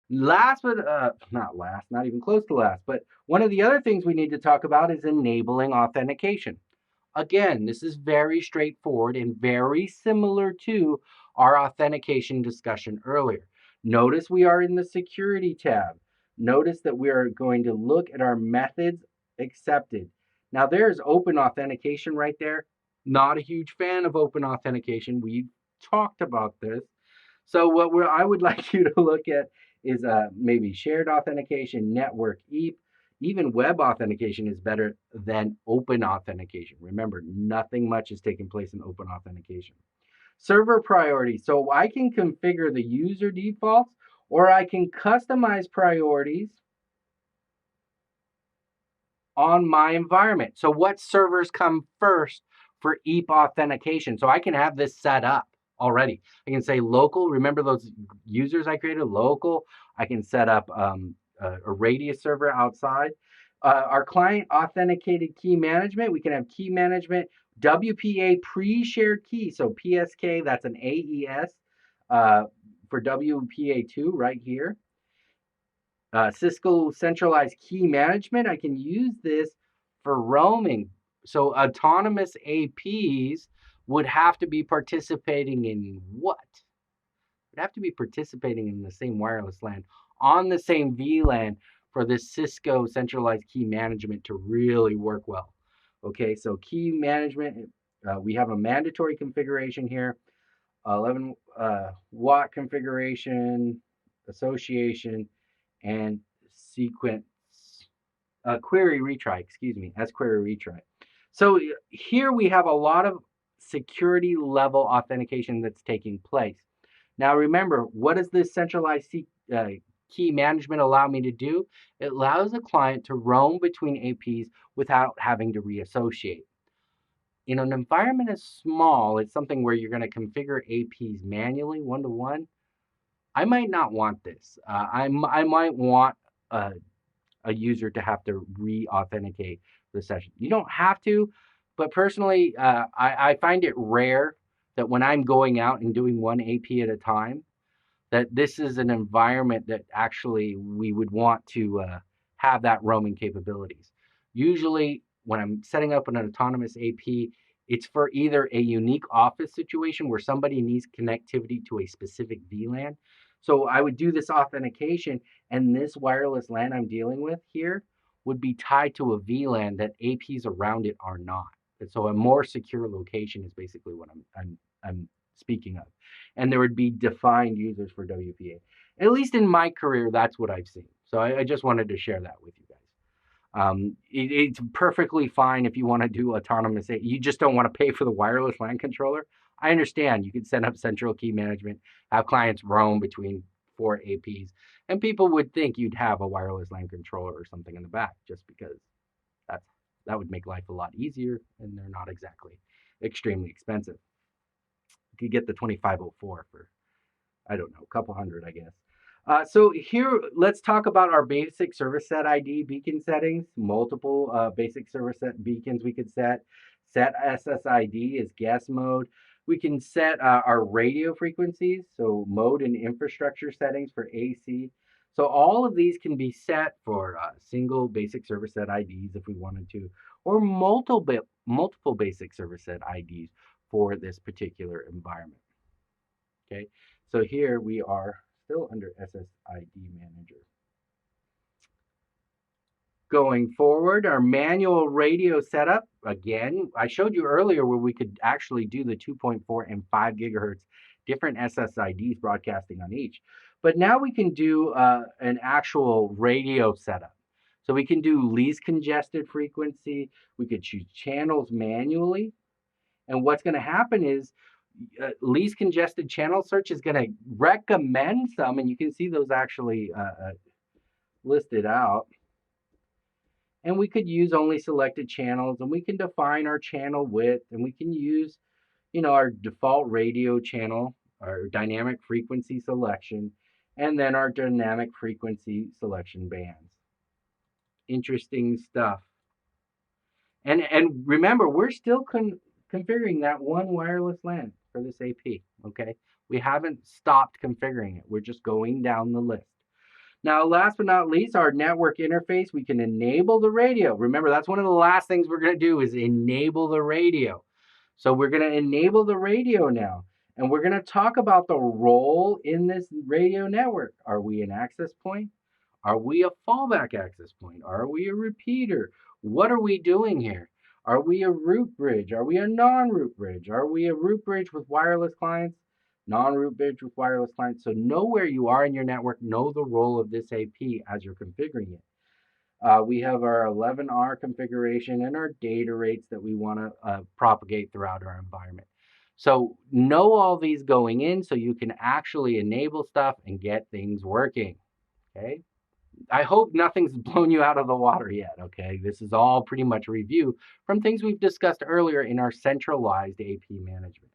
Last but not last, not even close to last, but one of the other things we need to talk about is enabling authentication. Again, this is very straightforward and very similar to our authentication discussion earlier. Notice we are in the security tab. Notice that we are going to look at our methods accepted. Now there's open authentication right there. Not a huge fan of open authentication. We've talked about this. So I would like you to look at is maybe shared authentication, network, EAP, even web authentication is better than open authentication. Remember, nothing much is taking place in open authentication. Server priority. So I can configure the user defaults or I can customize priorities on my environment. So what servers come first for EAP authentication? So I can have this set up already. I can say local. Remember those users I created? Local. I can set up a radius server outside. Our client authenticated key management. We can have key management, WPA pre-shared key. So PSK, that's an AES uh, for WPA2 right here. Cisco centralized key management. I can use this for roaming. So autonomous APs would have to be participating in what? Would have to be participating in the same wireless LAN on the same VLAN for this Cisco centralized key management to really work well. Okay, so key management, we have a mandatory configuration here, 11 watt configuration, association, and sequence query retry, excuse me, as query retry. So here we have a lot of security level authentication that's taking place. Now remember, what does this centralized key management allow me to do? It allows the client to roam between APs without having to reassociate. In an environment as small, it's something where you're going to configure APs manually, one to one. I might not want this. I might want a user to have to re-authenticate the session. You don't have to, but personally, I find it rare that when I'm going out and doing one AP at a time, that this is an environment that actually we would want to have that roaming capabilities. Usually, when I'm setting up an autonomous AP, it's for either a unique office situation where somebody needs connectivity to a specific VLAN. So I would do this authentication, and this wireless LAN I'm dealing with here would be tied to a VLAN that APs around it are not. And so a more secure location is basically what I'm speaking of, and there would be defined users for WPA. At least in my career, that's what I've seen. So I just wanted to share that with you guys. It's perfectly fine if you want to do autonomous. You just don't want to pay for the wireless LAN controller. I understand. You could set up central key management, have clients roam between 4 APs, and people would think you'd have a wireless LAN controller or something in the back just because that's that would make life a lot easier, and they're not exactly extremely expensive. You could get the 2504 for, I don't know, a couple hundred, I guess. So here, let's talk about our basic service set ID beacon settings. Multiple basic service set beacons we could set. Set SSID is guest mode. We can set our radio frequencies, so mode and infrastructure settings for AC. So all of these can be set for single basic service set IDs if we wanted to, or multiple basic service set IDs for this particular environment. Okay, so here we are still under SSID Manager. Going forward, our manual radio setup, again, I showed you earlier where we could actually do the 2.4 and 5 gigahertz different SSIDs broadcasting on each. But now we can do an actual radio setup. So we can do least congested frequency. We could choose channels manually. And what's going to happen is least congested channel search is going to recommend some, and you can see those actually listed out. And we could use only selected channels, and we can define our channel width, and we can use, our default radio channel, our dynamic frequency selection, and then our dynamic frequency selection bands. Interesting stuff. And remember, we're still configuring that one wireless LAN for this AP, okay? We haven't stopped configuring it. We're just going down the list. Now, last but not least, our network interface, we can enable the radio. Remember, that's one of the last things we're going to do is enable the radio. So we're going to enable the radio now. And we're going to talk about the role in this radio network. Are we an access point? Are we a fallback access point? Are we a repeater? What are we doing here? Are we a root bridge? Are we a non-root bridge? Are we a root bridge with wireless clients? Non-root bridge with wireless clients. So know where you are in your network. Know the role of this AP as you're configuring it. We have our 11R configuration and our data rates that we want to propagate throughout our environment. So know all these going in so you can actually enable stuff and get things working. Okay. I hope nothing's blown you out of the water yet. Okay. This is all pretty much a review from things we've discussed earlier in our centralized AP management.